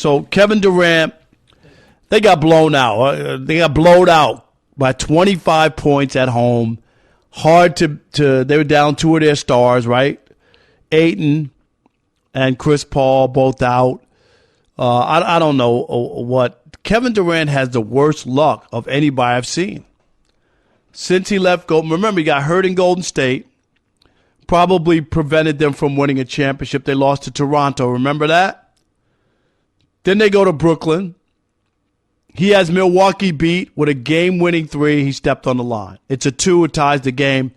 So Kevin Durant, they got blown out. They got blowed out by 25 points at home. Hard to they were down two of their stars, right? Ayton and Chris Paul both out. I don't know what. Kevin Durant has the worst luck of anybody I've seen. Since he left remember, he got hurt in Golden State. Probably prevented them from winning a championship. They lost to Toronto. Remember that? Then they go to Brooklyn. He has Milwaukee beat with a game-winning three. He stepped on the line. It's a 2. It ties the game.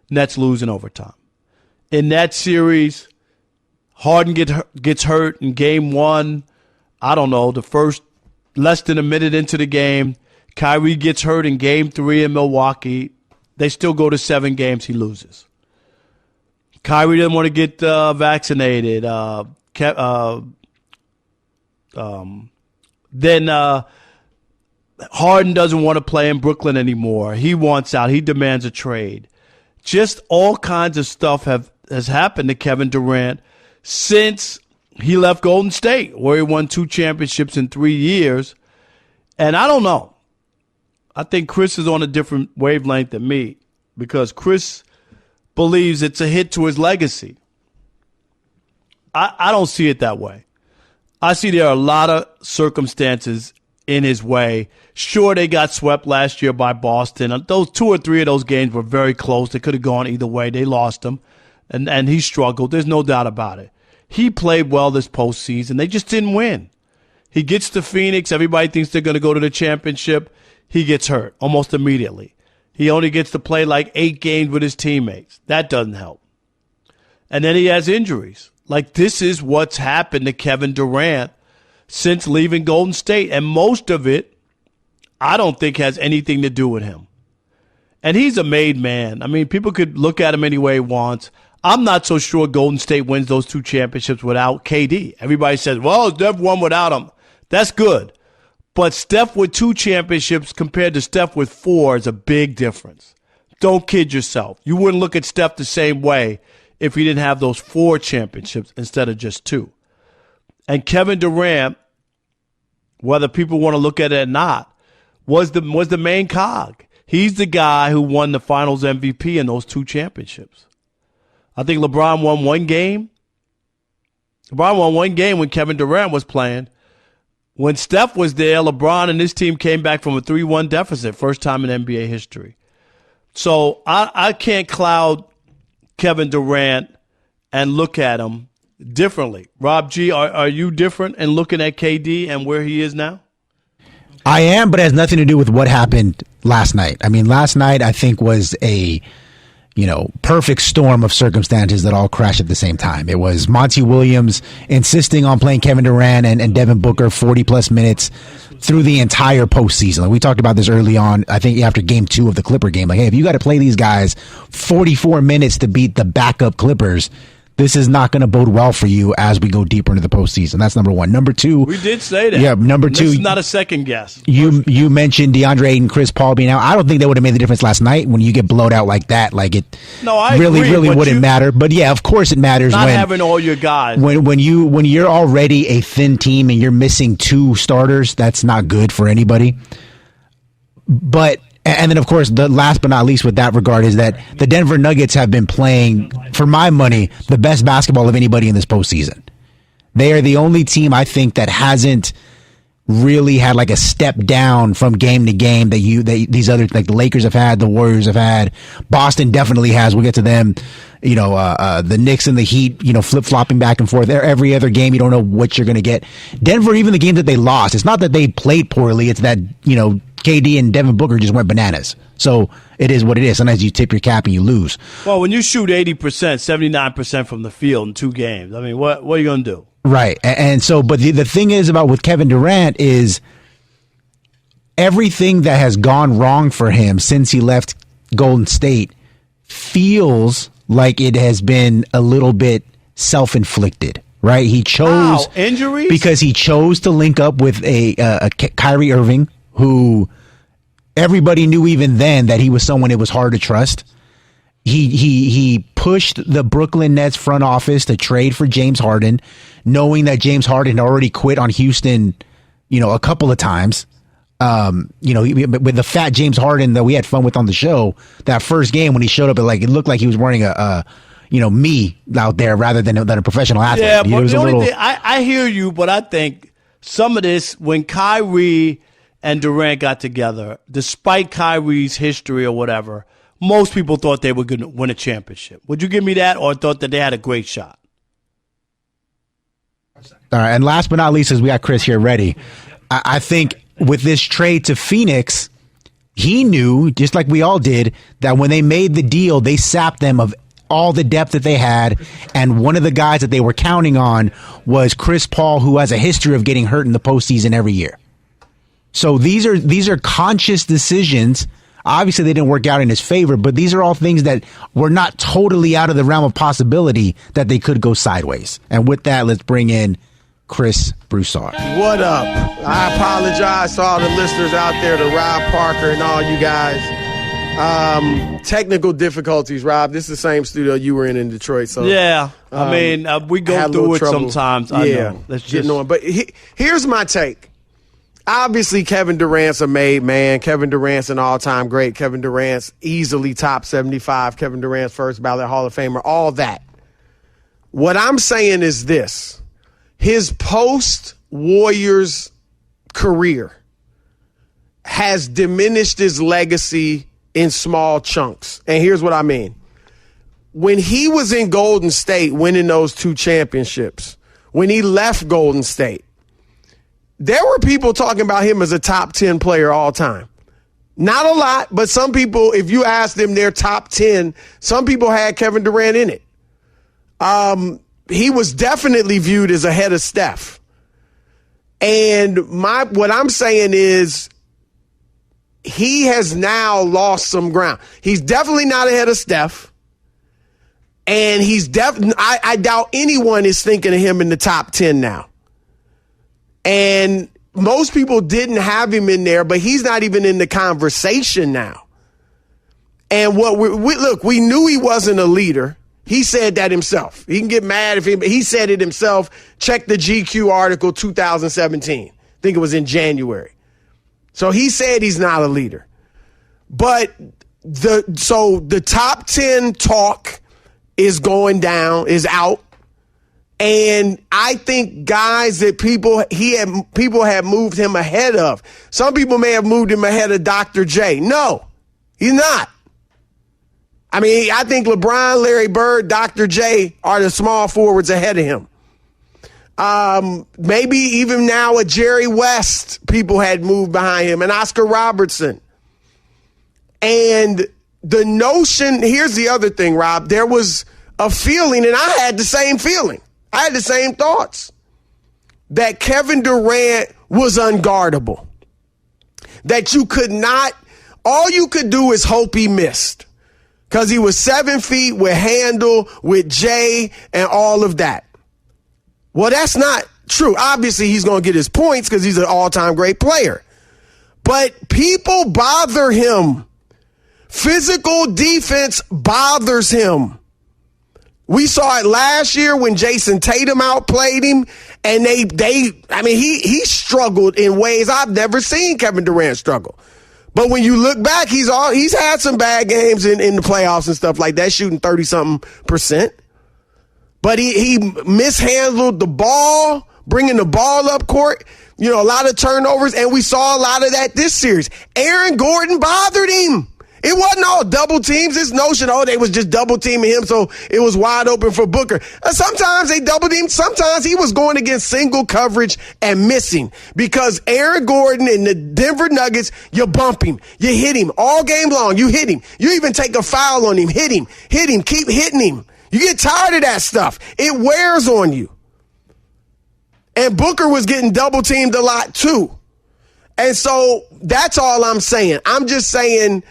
Nets lose in overtime. In that series, Harden gets hurt in game 1. I don't know, the first less than a minute into the game. Kyrie gets hurt in game 3 in Milwaukee. They still go to 7 games. He loses. Kyrie didn't want to get vaccinated. Then Harden doesn't want to play in Brooklyn anymore. He wants out. He demands a trade. Just all kinds of stuff has happened to Kevin Durant since he left Golden State, where he won 2 championships in 3 years. And I don't know. I think Chris is on a different wavelength than me because Chris believes it's a hit to his legacy. I don't see it that way. I see there are a lot of circumstances in his way. Sure, they got swept last year by Boston. Those 2 or 3 of those games were very close. They could have gone either way. They lost them, and he struggled. There's no doubt about it. He played well this postseason. They just didn't win. He gets to Phoenix. Everybody thinks they're going to go to the championship. He gets hurt almost immediately. He only gets to play like 8 games with his teammates. That doesn't help. And then he has injuries. Like, this is what's happened to Kevin Durant since leaving Golden State. And most of it, I don't think has anything to do with him. And he's a made man. I mean, people could look at him any way he wants. I'm not so sure Golden State wins those 2 championships without KD. Everybody says, well, Steph won without him. That's good. But Steph with 2 championships compared to Steph with 4 is a big difference. Don't kid yourself. You wouldn't look at Steph the same way if he didn't have those 4 championships instead of just 2. And Kevin Durant, whether people want to look at it or not, was the main cog. He's the guy who won the Finals MVP in those 2 championships. I think LeBron won 1 game. LeBron won 1 game when Kevin Durant was playing. When Steph was there, LeBron and his team came back from a 3-1 deficit, first time in NBA history. So I can't cloud Kevin Durant and look at him differently. Rob G, are you different in looking at KD and where he is now? I am, but it has nothing to do with what happened last night. I mean, last night I think was a perfect storm of circumstances that all crashed at the same time. It was Monty Williams insisting on playing Kevin Durant and Devin Booker 40-plus minutes through the entire postseason. Like, we talked about this early on, I think after game 2 of the Clipper game. Like, hey, if you got to play these guys 44 minutes to beat the backup Clippers, this is not going to bode well for you as we go deeper into the postseason. That's number 1. Number 2. We did say that. Yeah, number 2. This is not a second guess. You mentioned DeAndre Ayton, Chris Paul being out. I don't think that would have made the difference last night when you get blowed out like that. Like, it really wouldn't matter. But yeah, of course it matters not when having all your guys. When you're already a thin team and you're missing 2 starters, that's not good for anybody. But and then, of course, the last but not least with that regard is that the Denver Nuggets have been playing, for my money, the best basketball of anybody in this postseason. They are the only team, I think, that hasn't really had like a step down from game to game that these other, like the Lakers have had, the Warriors have had. Boston definitely has. We'll get to them. The Knicks and the Heat, flip-flopping back and forth. Every other game, you don't know what you're going to get. Denver, even the games that they lost, it's not that they played poorly. It's that, KD and Devin Booker just went bananas. So it is what it is. Sometimes you tip your cap and you lose. Well, when you shoot 80%, 79% from the field in 2 games, I mean, what are you going to do? Right. And so, but the thing is about with Kevin Durant is everything that has gone wrong for him since he left Golden State feels like it has been a little bit self-inflicted. Right? He chose injuries because he chose to link up with a Kyrie Irving, who everybody knew even then that he was someone it was hard to trust. He pushed the Brooklyn Nets front office to trade for James Harden, knowing that James Harden had already quit on Houston, a couple of times. With the fat James Harden that we had fun with on the show, that first game when he showed up, it looked like he was wearing me out there rather than a professional athlete. Yeah, but the only thing, I hear you, but I think some of this, when Kyrie and Durant got together, despite Kyrie's history or whatever, most people thought they were going to win a championship. Would you give me that, or thought that they had a great shot? All right, and last but not least, as we got Chris here ready, I think with this trade to Phoenix, he knew, just like we all did, that when they made the deal, they sapped them of all the depth that they had, and one of the guys that they were counting on was Chris Paul, who has a history of getting hurt in the postseason every year. So these are conscious decisions. Obviously, they didn't work out in his favor, but these are all things that were not totally out of the realm of possibility that they could go sideways. And with that, let's bring in Chris Broussard. What up? I apologize to all the listeners out there, to Rob Parker and all you guys. Technical difficulties, Rob. This is the same studio you were in Detroit. So yeah, we go through it trouble. Sometimes. I know. Let's just on. But here's my take. Obviously, Kevin Durant's a made man. Kevin Durant's an all-time great. Kevin Durant's easily top 75. Kevin Durant's first ballot Hall of Famer. All that. What I'm saying is this. His post-Warriors career has diminished his legacy in small chunks. And here's what I mean. When he was in Golden State winning those 2 championships, when he left Golden State, there were people talking about him as a top 10 player all time. Not a lot, but some people, if you ask them their top 10, some people had Kevin Durant in it. He was definitely viewed as ahead of Steph. And what I'm saying is he has now lost some ground. He's definitely not ahead of Steph. And I doubt anyone is thinking of him in the top 10 now. And most people didn't have him in there, but he's not even in the conversation now. And we knew he wasn't a leader. He said that himself. He can get mad if he said it himself. Check the GQ article 2017. I think it was in January. So he said he's not a leader. But the top 10 talk is going down, is out. And I think guys that people have moved him ahead of. Some people may have moved him ahead of Dr. J. No, he's not. I mean, I think LeBron, Larry Bird, Dr. J are the small forwards ahead of him. Maybe even now a Jerry West, people had moved behind him, and Oscar Robertson. And the notion, here's the other thing, Rob, there was a feeling, and I had the same feeling. I had the same thoughts, that Kevin Durant was unguardable. That you could not, all you could do is hope he missed. Because he was 7 feet with handle, with Jay, and all of that. Well, that's not true. Obviously, he's going to get his points because he's an all-time great player. But people bother him. Physical defense bothers him. We saw it last year when Jason Tatum outplayed him, and he struggled in ways I've never seen Kevin Durant struggle. But when you look back, he's had some bad games in the playoffs and stuff like that, shooting 30-something%. But he mishandled the ball, bringing the ball up court, a lot of turnovers, and we saw a lot of that this series. Aaron Gordon bothered him. It wasn't all double teams. This notion, they was just double teaming him, so it was wide open for Booker. Sometimes they doubled him. Sometimes he was going against single coverage and missing because Aaron Gordon and the Denver Nuggets, you bump him. You hit him all game long. You hit him. You even take a foul on him. Hit him. Keep hitting him. You get tired of that stuff. It wears on you. And Booker was getting double teamed a lot too. And so that's all I'm saying. I'm just saying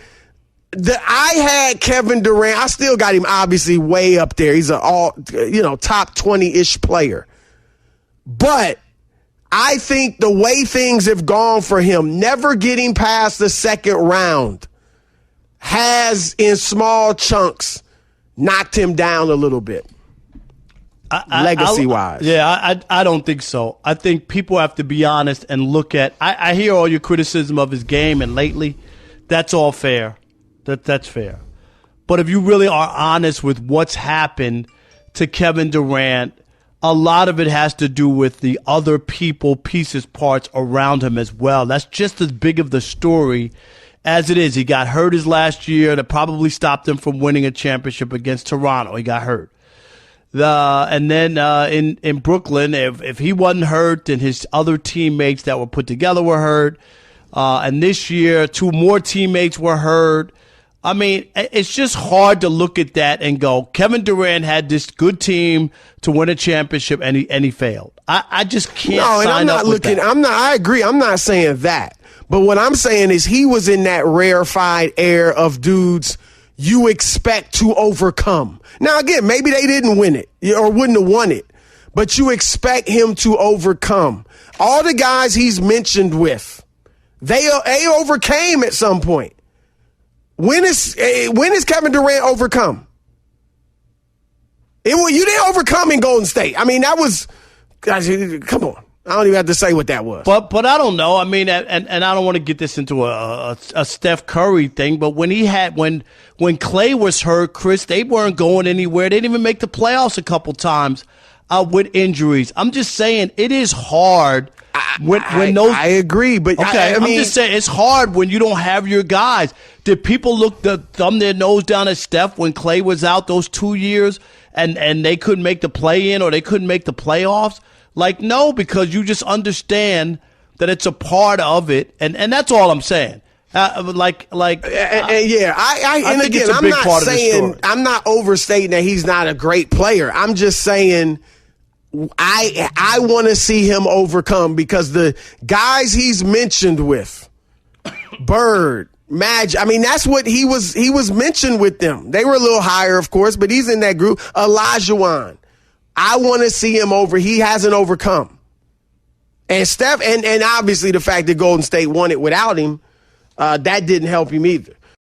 that I had Kevin Durant. I still got him obviously way up there. He's an top 20-ish player. But I think the way things have gone for him, never getting past the second round, has in small chunks knocked him down a little bit, legacy-wise. I don't think so. I think people have to be honest and look at. I hear all your criticism of his game and lately. That's all fair. That's fair. But if you really are honest with what's happened to Kevin Durant, a lot of it has to do with the other people, pieces, parts around him as well. That's just as big of the story as it is. He got hurt his last year. That probably stopped him from winning a championship against Toronto. He got hurt. And then in Brooklyn, if he wasn't hurt, then his other teammates that were put together were hurt. And this year, 2 more teammates were hurt. I mean, it's just hard to look at that and go, Kevin Durant had this good team to win a championship and he failed. I just can't sign up with that. I agree. I'm not saying that. But what I'm saying is he was in that rarefied air of dudes you expect to overcome. Now, again, maybe they didn't win it or wouldn't have won it, but you expect him to overcome. All the guys he's mentioned with, they overcame at some point. When is Kevin Durant overcome? You didn't overcome in Golden State. I mean, that was, guys, come on. I don't even have to say what that was. But I don't know. I mean, and I don't want to get this into a Steph Curry thing, but when Klay was hurt, Chris, they weren't going anywhere. They didn't even make the playoffs a couple times with injuries. I'm just saying it is hard. I agree, but okay, I'm just saying it's hard when you don't have your guys. Did people thumb their nose down at Steph when Klay was out those 2 years and they couldn't make the play-in or they couldn't make the playoffs? Like, no, because you just understand that it's a part of it, and that's all I'm saying. I'm not saying I'm not overstating that he's not a great player. I'm just saying I want to see him overcome because the guys he's mentioned with, Bird, Magic, I mean, that's what he was mentioned with them. They were a little higher, of course, but he's in that group. Olajuwon, I want to see him he hasn't overcome. And Steph, and obviously the fact that Golden State won it without him, that didn't help him either.